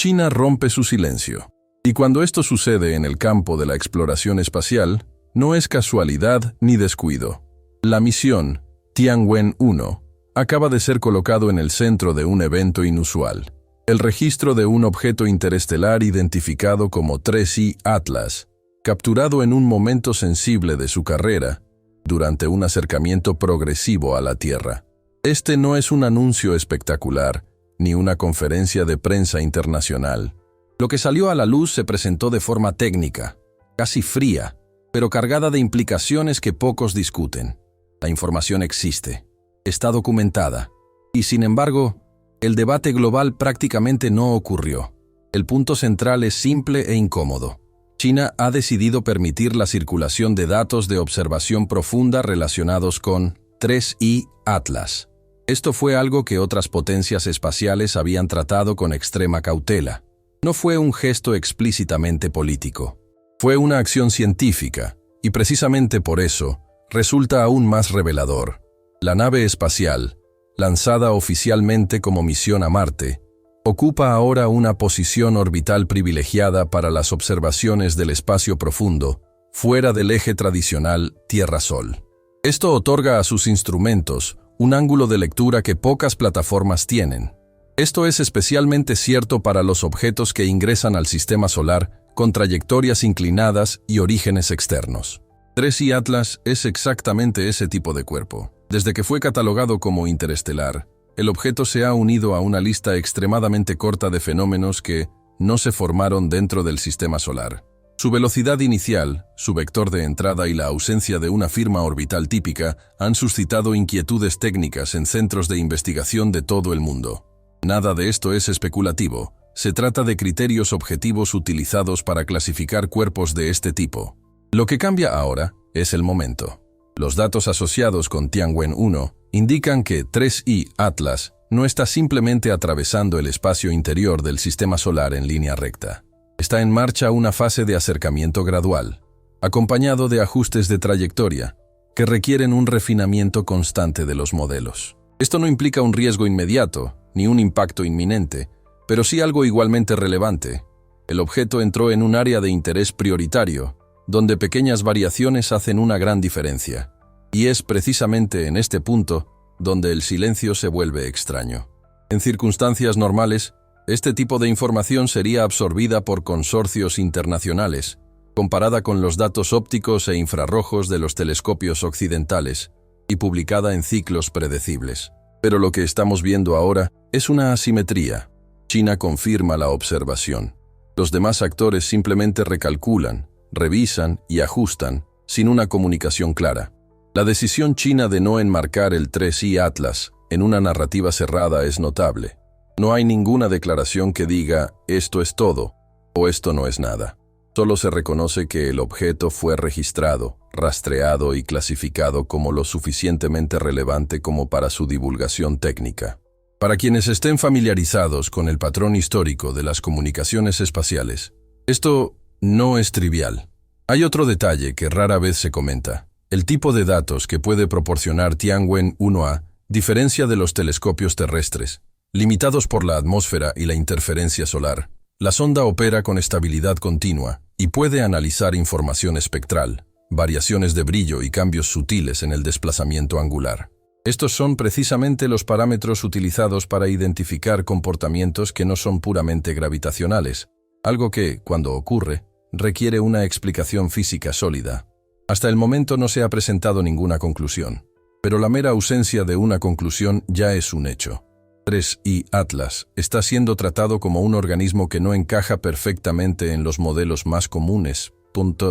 China rompe su silencio. Y cuando esto sucede en el campo de la exploración espacial, no es casualidad ni descuido. La misión Tianwen-1 acaba de ser colocado en el centro de un evento inusual. El registro de un objeto interestelar identificado como 3I Atlas, capturado en un momento sensible de su carrera, durante un acercamiento progresivo a la Tierra. Este no es un anuncio espectacular, ni una conferencia de prensa internacional. Lo que salió a la luz se presentó de forma técnica, casi fría, pero cargada de implicaciones que pocos discuten. La información existe, está documentada, y sin embargo, el debate global prácticamente no ocurrió. El punto central es simple e incómodo. China ha decidido permitir la circulación de datos de observación profunda relacionados con 3I Atlas. Esto fue algo que otras potencias espaciales habían tratado con extrema cautela. No fue un gesto explícitamente político. Fue una acción científica, y precisamente por eso, resulta aún más revelador. La nave espacial, lanzada oficialmente como misión a Marte, ocupa ahora una posición orbital privilegiada para las observaciones del espacio profundo, fuera del eje tradicional Tierra-Sol. Esto otorga a sus instrumentos un ángulo de lectura que pocas plataformas tienen. Esto es especialmente cierto para los objetos que ingresan al sistema solar con trayectorias inclinadas y orígenes externos. 3I Atlas es exactamente ese tipo de cuerpo. Desde que fue catalogado como interestelar, el objeto se ha unido a una lista extremadamente corta de fenómenos que no se formaron dentro del sistema solar. Su velocidad inicial, su vector de entrada y la ausencia de una firma orbital típica han suscitado inquietudes técnicas en centros de investigación de todo el mundo. Nada de esto es especulativo. Se trata de criterios objetivos utilizados para clasificar cuerpos de este tipo. Lo que cambia ahora es el momento. Los datos asociados con Tianwen-1 indican que 3I Atlas no está simplemente atravesando el espacio interior del sistema solar en línea recta. Está en marcha una fase de acercamiento gradual, acompañado de ajustes de trayectoria, que requieren un refinamiento constante de los modelos. Esto no implica un riesgo inmediato, ni un impacto inminente, pero sí algo igualmente relevante. El objeto entró en un área de interés prioritario, donde pequeñas variaciones hacen una gran diferencia. Y es precisamente en este punto donde el silencio se vuelve extraño. En circunstancias normales, este tipo de información sería absorbida por consorcios internacionales, comparada con los datos ópticos e infrarrojos de los telescopios occidentales, y publicada en ciclos predecibles. Pero lo que estamos viendo ahora es una asimetría. China confirma la observación. Los demás actores simplemente recalculan, revisan y ajustan, sin una comunicación clara. La decisión china de no enmarcar el 3I Atlas en una narrativa cerrada es notable. No hay ninguna declaración que diga «esto es todo» o «esto no es nada». Solo se reconoce que el objeto fue registrado, rastreado y clasificado como lo suficientemente relevante como para su divulgación técnica. Para quienes estén familiarizados con el patrón histórico de las comunicaciones espaciales, esto no es trivial. Hay otro detalle que rara vez se comenta. El tipo de datos que puede proporcionar Tianwen-1A diferencia de los telescopios terrestres, limitados por la atmósfera y la interferencia solar. La sonda opera con estabilidad continua y puede analizar información espectral, variaciones de brillo y cambios sutiles en el desplazamiento angular. Estos son precisamente los parámetros utilizados para identificar comportamientos que no son puramente gravitacionales, algo que, cuando ocurre, requiere una explicación física sólida. Hasta el momento no se ha presentado ninguna conclusión, pero la mera ausencia de una conclusión ya es un hecho. 3I Atlas está siendo tratado como un organismo que no encaja perfectamente en los modelos más comunes,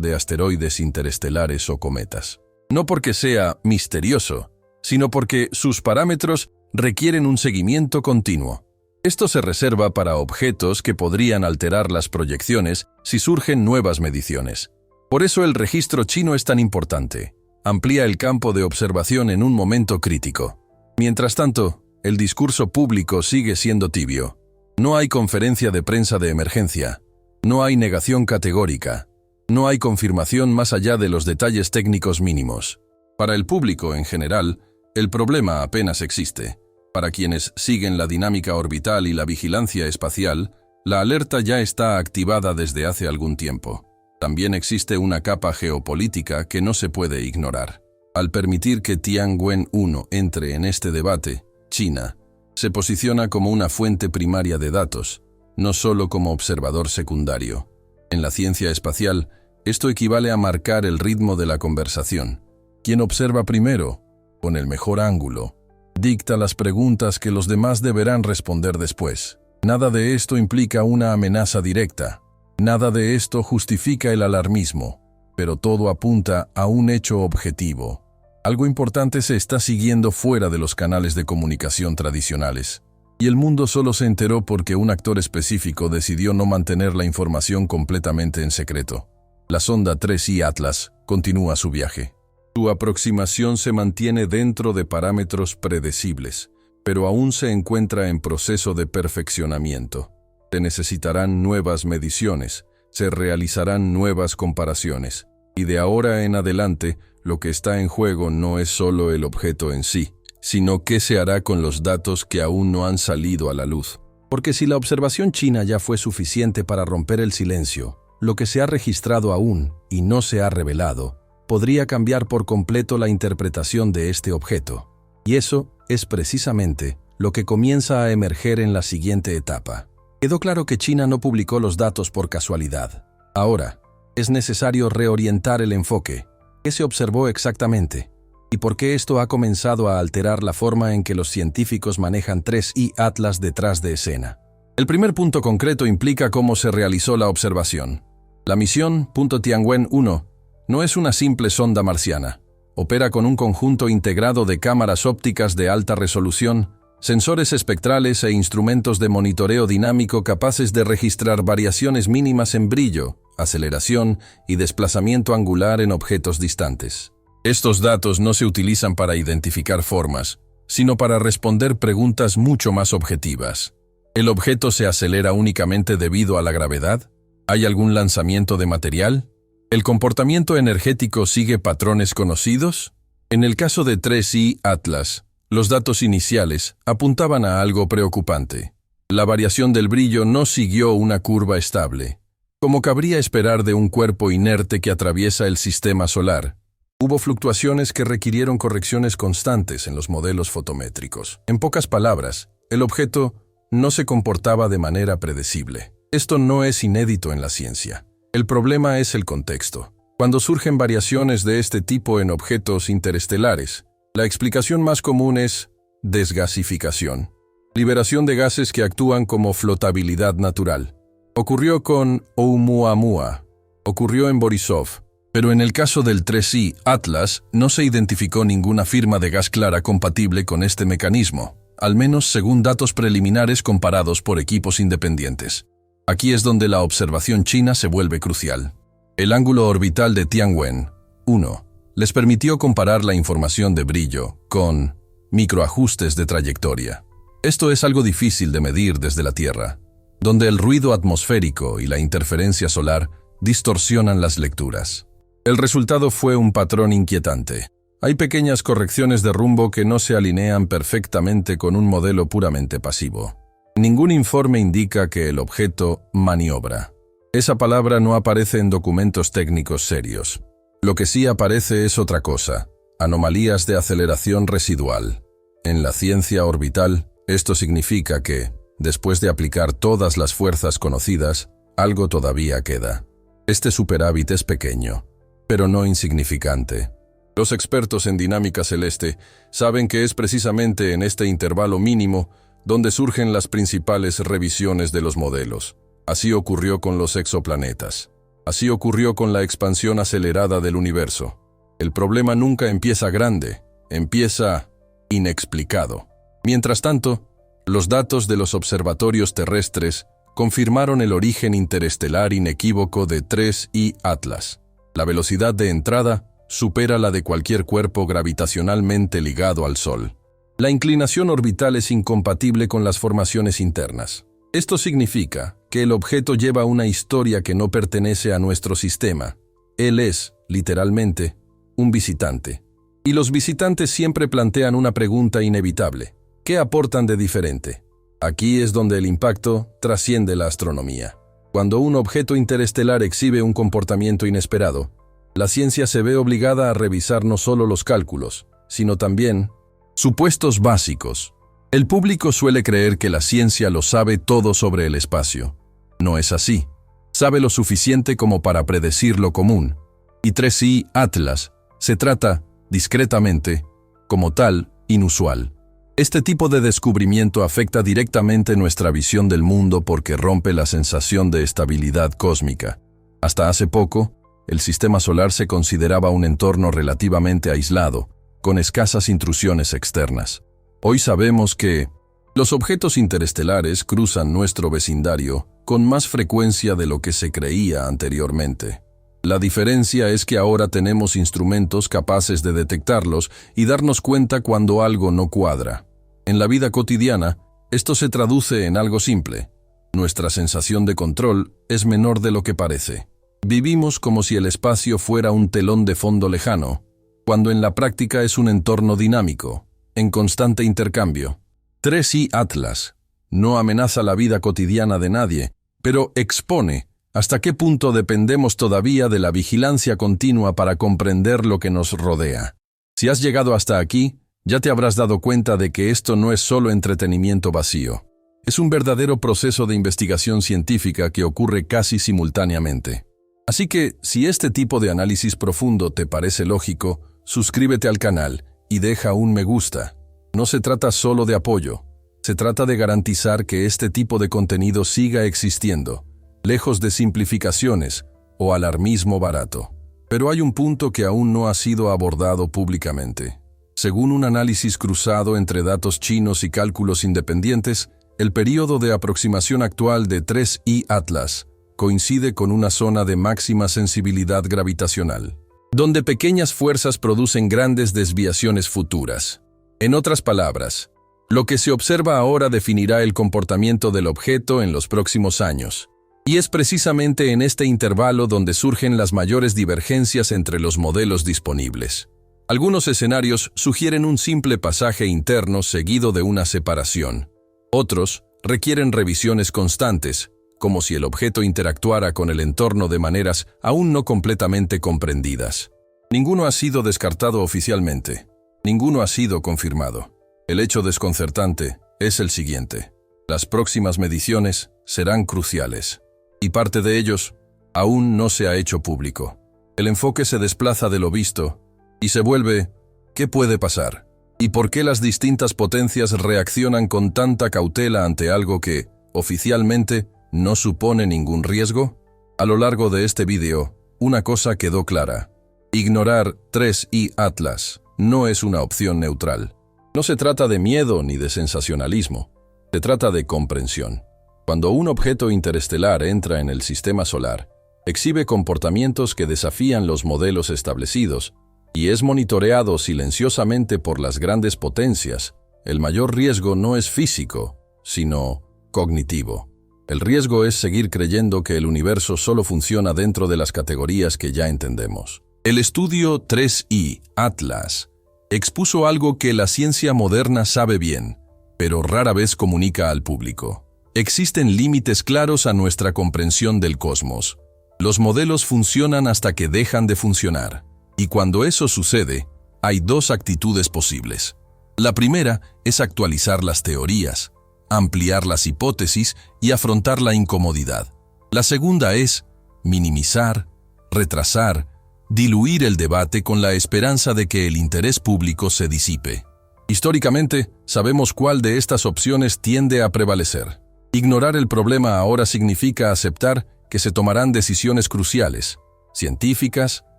de asteroides interestelares o cometas. No porque sea misterioso, sino porque sus parámetros requieren un seguimiento continuo. Esto se reserva para objetos que podrían alterar las proyecciones si surgen nuevas mediciones. Por eso el registro chino es tan importante. Amplía el campo de observación en un momento crítico. Mientras tanto, el discurso público sigue siendo tibio. No hay conferencia de prensa de emergencia. No hay negación categórica. No hay confirmación más allá de los detalles técnicos mínimos. Para el público en general, el problema apenas existe. Para quienes siguen la dinámica orbital y la vigilancia espacial, La alerta ya está activada desde hace algún tiempo. También existe una capa geopolítica que no se puede ignorar. Al permitir que Tianwen-1 entre en este debate, China se posiciona como una fuente primaria de datos, no solo como observador secundario. En la ciencia espacial, esto equivale a marcar el ritmo de la conversación. Quien observa primero, con el mejor ángulo, dicta las preguntas que los demás deberán responder después. Nada de esto implica una amenaza directa. Nada de esto justifica el alarmismo, pero todo apunta a un hecho objetivo. Algo importante se está siguiendo fuera de los canales de comunicación tradicionales. Y el mundo solo se enteró porque un actor específico decidió no mantener la información completamente en secreto. La sonda 3I Atlas continúa su viaje. Su aproximación se mantiene dentro de parámetros predecibles, pero aún se encuentra en proceso de perfeccionamiento. Se necesitarán nuevas mediciones, se realizarán nuevas comparaciones, y de ahora en adelante, lo que está en juego no es solo el objeto en sí, sino qué se hará con los datos que aún no han salido a la luz. Porque si la observación china ya fue suficiente para romper el silencio, lo que se ha registrado aún y no se ha revelado, podría cambiar por completo la interpretación de este objeto. Y eso es precisamente lo que comienza a emerger en la siguiente etapa. Quedó claro que China no publicó los datos por casualidad. Ahora, es necesario reorientar el enfoque. ¿Qué se observó exactamente? ¿Y por qué esto ha comenzado a alterar la forma en que los científicos manejan 3I Atlas detrás de escena? El primer punto concreto implica cómo se realizó la observación. La misión Tianwen-1 no es una simple sonda marciana. Opera con un conjunto integrado de cámaras ópticas de alta resolución, sensores espectrales e instrumentos de monitoreo dinámico capaces de registrar variaciones mínimas en brillo, aceleración y desplazamiento angular en objetos distantes. Estos datos no se utilizan para identificar formas, sino para responder preguntas mucho más objetivas. ¿El objeto se acelera únicamente debido a la gravedad? ¿Hay algún lanzamiento de material? ¿El comportamiento energético sigue patrones conocidos? En el caso de 3I Atlas, los datos iniciales apuntaban a algo preocupante. La variación del brillo no siguió una curva estable, como cabría esperar de un cuerpo inerte que atraviesa el sistema solar. Hubo fluctuaciones que requirieron correcciones constantes en los modelos fotométricos. En pocas palabras, el objeto no se comportaba de manera predecible. Esto no es inédito en la ciencia. El problema es el contexto. Cuando surgen variaciones de este tipo en objetos interestelares, la explicación más común es desgasificación, liberación de gases que actúan como flotabilidad natural. Ocurrió con Oumuamua, ocurrió en Borisov, pero en el caso del 3I Atlas no se identificó ninguna firma de gas clara compatible con este mecanismo, al menos según datos preliminares comparados por equipos independientes. Aquí es donde la observación china se vuelve crucial. El ángulo orbital de Tianwen-1 les permitió comparar la información de brillo con microajustes de trayectoria. Esto es algo difícil de medir desde la Tierra, donde el ruido atmosférico y la interferencia solar distorsionan las lecturas. El resultado fue un patrón inquietante. Hay pequeñas correcciones de rumbo que no se alinean perfectamente con un modelo puramente pasivo. Ningún informe indica que el objeto maniobra. Esa palabra no aparece en documentos técnicos serios. Lo que sí aparece es otra cosa: anomalías de aceleración residual. En la ciencia orbital, esto significa que, después de aplicar todas las fuerzas conocidas, algo todavía queda. Este superávit es pequeño, pero no insignificante. Los expertos en dinámica celeste saben que es precisamente en este intervalo mínimo donde surgen las principales revisiones de los modelos. Así ocurrió con los exoplanetas. Así ocurrió con la expansión acelerada del universo. El problema nunca empieza grande, empieza inexplicado. Mientras tanto, los datos de los observatorios terrestres confirmaron el origen interestelar inequívoco de 3I Atlas. La velocidad de entrada supera la de cualquier cuerpo gravitacionalmente ligado al Sol. La inclinación orbital es incompatible con las formaciones internas. Esto significa que el objeto lleva una historia que no pertenece a nuestro sistema. Él es, literalmente, un visitante. Y los visitantes siempre plantean una pregunta inevitable: ¿qué aportan de diferente? Aquí es donde el impacto trasciende la astronomía. Cuando un objeto interestelar exhibe un comportamiento inesperado, la ciencia se ve obligada a revisar no solo los cálculos, sino también supuestos básicos. El público suele creer que la ciencia lo sabe todo sobre el espacio. No es así. Sabe lo suficiente como para predecir lo común. Y 3I Atlas se trata, discretamente, como tal, inusual. Este tipo de descubrimiento afecta directamente nuestra visión del mundo porque rompe la sensación de estabilidad cósmica. Hasta hace poco, el sistema solar se consideraba un entorno relativamente aislado, con escasas intrusiones externas. Hoy sabemos que los objetos interestelares cruzan nuestro vecindario con más frecuencia de lo que se creía anteriormente. La diferencia es que ahora tenemos instrumentos capaces de detectarlos y darnos cuenta cuando algo no cuadra. En la vida cotidiana, esto se traduce en algo simple. Nuestra sensación de control es menor de lo que parece. Vivimos como si el espacio fuera un telón de fondo lejano, cuando en la práctica es un entorno dinámico, en constante intercambio. 3I Atlas no amenaza la vida cotidiana de nadie, pero expone hasta qué punto dependemos todavía de la vigilancia continua para comprender lo que nos rodea. Si has llegado hasta aquí, ya te habrás dado cuenta de que esto no es solo entretenimiento vacío. Es un verdadero proceso de investigación científica que ocurre casi simultáneamente. Así que, si este tipo de análisis profundo te parece lógico, suscríbete al canal y deja un me gusta. No se trata solo de apoyo, se trata de garantizar que este tipo de contenido siga existiendo, lejos de simplificaciones o alarmismo barato. Pero hay un punto que aún no ha sido abordado públicamente. Según un análisis cruzado entre datos chinos y cálculos independientes, el período de aproximación actual de 3I Atlas coincide con una zona de máxima sensibilidad gravitacional, donde pequeñas fuerzas producen grandes desviaciones futuras. En otras palabras, lo que se observa ahora definirá el comportamiento del objeto en los próximos años. Y es precisamente en este intervalo donde surgen las mayores divergencias entre los modelos disponibles. Algunos escenarios sugieren un simple pasaje interno seguido de una separación. Otros requieren revisiones constantes, como si el objeto interactuara con el entorno de maneras aún no completamente comprendidas. Ninguno ha sido descartado oficialmente. Ninguno ha sido confirmado. El hecho desconcertante es el siguiente. Las próximas mediciones serán cruciales. Y parte de ellos aún no se ha hecho público. El enfoque se desplaza de lo visto y se vuelve ¿qué puede pasar? ¿Y por qué las distintas potencias reaccionan con tanta cautela ante algo que, oficialmente, no supone ningún riesgo? A lo largo de este vídeo, una cosa quedó clara. Ignorar 3I Atlas no es una opción neutral. No se trata de miedo ni de sensacionalismo. Se trata de comprensión. Cuando un objeto interestelar entra en el sistema solar, exhibe comportamientos que desafían los modelos establecidos y es monitoreado silenciosamente por las grandes potencias, el mayor riesgo no es físico, sino cognitivo. El riesgo es seguir creyendo que el universo solo funciona dentro de las categorías que ya entendemos. El estudio 3I Atlas expuso algo que la ciencia moderna sabe bien, pero rara vez comunica al público. Existen límites claros a nuestra comprensión del cosmos. Los modelos funcionan hasta que dejan de funcionar. Y cuando eso sucede, hay dos actitudes posibles. La primera es actualizar las teorías, ampliar las hipótesis y afrontar la incomodidad. La segunda es minimizar, retrasar, diluir el debate con la esperanza de que el interés público se disipe. Históricamente, sabemos cuál de estas opciones tiende a prevalecer. Ignorar el problema ahora significa aceptar que se tomarán decisiones cruciales, científicas,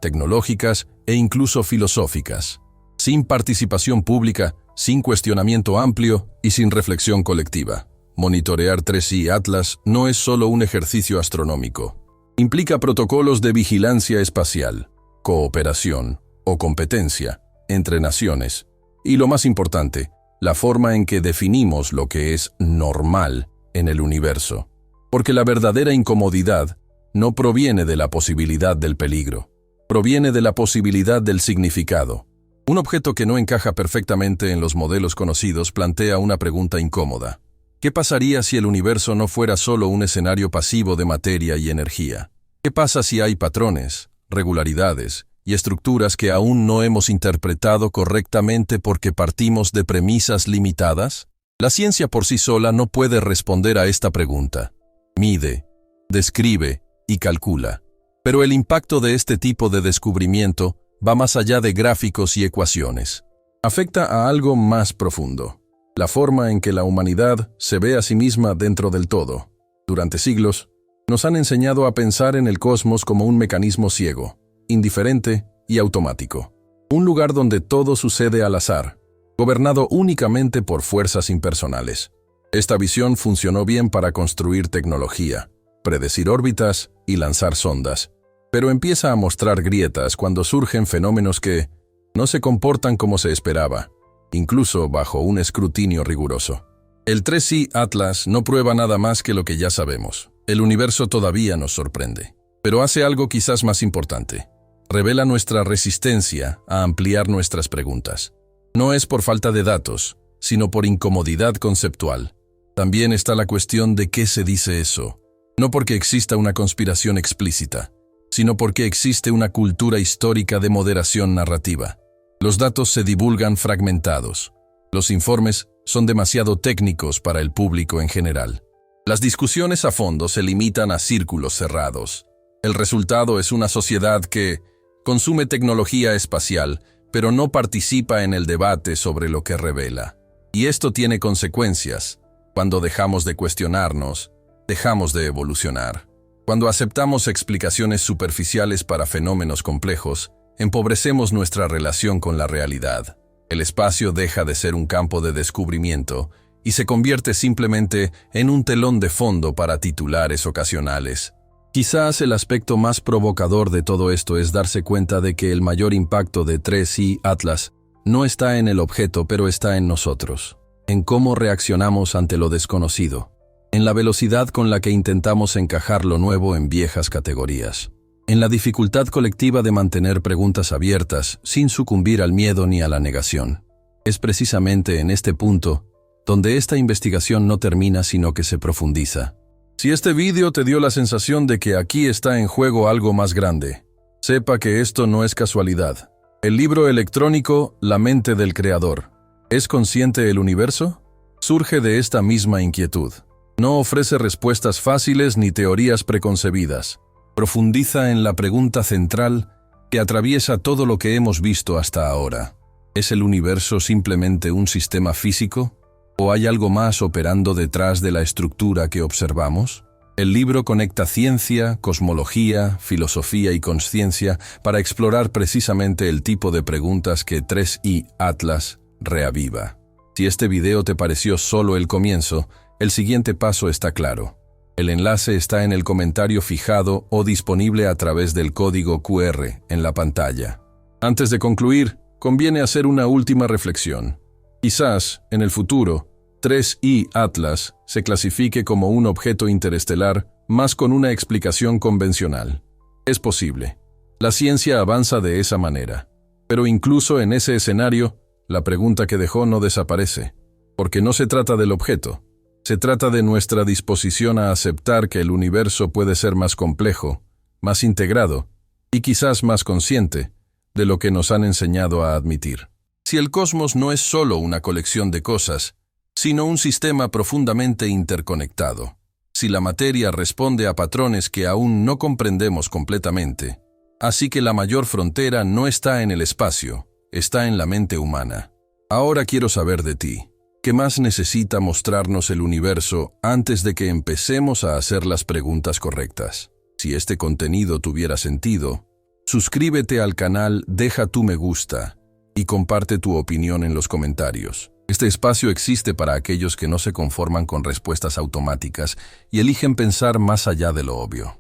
tecnológicas e incluso filosóficas, sin participación pública, sin cuestionamiento amplio y sin reflexión colectiva. Monitorear 3I Atlas no es solo un ejercicio astronómico. Implica protocolos de vigilancia espacial, cooperación o competencia entre naciones. Y lo más importante, la forma en que definimos lo que es normal en el universo. Porque la verdadera incomodidad no proviene de la posibilidad del peligro, proviene de la posibilidad del significado. Un objeto que no encaja perfectamente en los modelos conocidos plantea una pregunta incómoda. ¿Qué pasaría si el universo no fuera solo un escenario pasivo de materia y energía? ¿Qué pasa si hay patrones, regularidades y estructuras que aún no hemos interpretado correctamente porque partimos de premisas limitadas? La ciencia por sí sola no puede responder a esta pregunta. Mide, describe y calcula. Pero el impacto de este tipo de descubrimiento va más allá de gráficos y ecuaciones. Afecta a algo más profundo, la forma en que la humanidad se ve a sí misma dentro del todo. Durante siglos, nos han enseñado a pensar en el cosmos como un mecanismo ciego, indiferente y automático. Un lugar donde todo sucede al azar, gobernado únicamente por fuerzas impersonales. Esta visión funcionó bien para construir tecnología, predecir órbitas y lanzar sondas, pero empieza a mostrar grietas cuando surgen fenómenos que no se comportan como se esperaba, incluso bajo un escrutinio riguroso. El 3I Atlas no prueba nada más que lo que ya sabemos. El universo todavía nos sorprende, pero hace algo quizás más importante. Revela nuestra resistencia a ampliar nuestras preguntas. No es por falta de datos, sino por incomodidad conceptual. También está la cuestión de qué se dice eso. No porque exista una conspiración explícita, sino porque existe una cultura histórica de moderación narrativa. Los datos se divulgan fragmentados. Los informes son demasiado técnicos para el público en general. Las discusiones a fondo se limitan a círculos cerrados. El resultado es una sociedad que consume tecnología espacial, pero no participa en el debate sobre lo que revela. Y esto tiene consecuencias. Cuando dejamos de cuestionarnos, dejamos de evolucionar. Cuando aceptamos explicaciones superficiales para fenómenos complejos, empobrecemos nuestra relación con la realidad. El espacio deja de ser un campo de descubrimiento y se convierte simplemente en un telón de fondo para titulares ocasionales. Quizás el aspecto más provocador de todo esto es darse cuenta de que el mayor impacto de 3I Atlas no está en el objeto, pero está en nosotros, en cómo reaccionamos ante lo desconocido, en la velocidad con la que intentamos encajar lo nuevo en viejas categorías, en la dificultad colectiva de mantener preguntas abiertas sin sucumbir al miedo ni a la negación. Es precisamente en este punto donde esta investigación no termina sino que se profundiza. Si este vídeo te dio la sensación de que aquí está en juego algo más grande, sepa que esto no es casualidad. El libro electrónico La mente del creador, ¿es consciente el universo? Surge de esta misma inquietud. No ofrece respuestas fáciles ni teorías preconcebidas. Profundiza en la pregunta central que atraviesa todo lo que hemos visto hasta ahora. ¿Es el universo simplemente un sistema físico? ¿O hay algo más operando detrás de la estructura que observamos? El libro conecta ciencia, cosmología, filosofía y conciencia para explorar precisamente el tipo de preguntas que 3I Atlas reaviva. Si este video te pareció solo el comienzo, el siguiente paso está claro. El enlace está en el comentario fijado o disponible a través del código QR en la pantalla. Antes de concluir, conviene hacer una última reflexión. Quizás, en el futuro, 3I Atlas se clasifique como un objeto interestelar más con una explicación convencional. Es posible. La ciencia avanza de esa manera. Pero incluso en ese escenario, la pregunta que dejó no desaparece. Porque no se trata del objeto. Se trata de nuestra disposición a aceptar que el universo puede ser más complejo, más integrado y quizás más consciente de lo que nos han enseñado a admitir. Si el cosmos no es solo una colección de cosas, sino un sistema profundamente interconectado, si la materia responde a patrones que aún no comprendemos completamente, así que la mayor frontera no está en el espacio, está en la mente humana. Ahora quiero saber de ti. ¿Qué más necesita mostrarnos el universo antes de que empecemos a hacer las preguntas correctas? Si este contenido tuviera sentido, suscríbete al canal, deja tu me gusta y comparte tu opinión en los comentarios. Este espacio existe para aquellos que no se conforman con respuestas automáticas y eligen pensar más allá de lo obvio.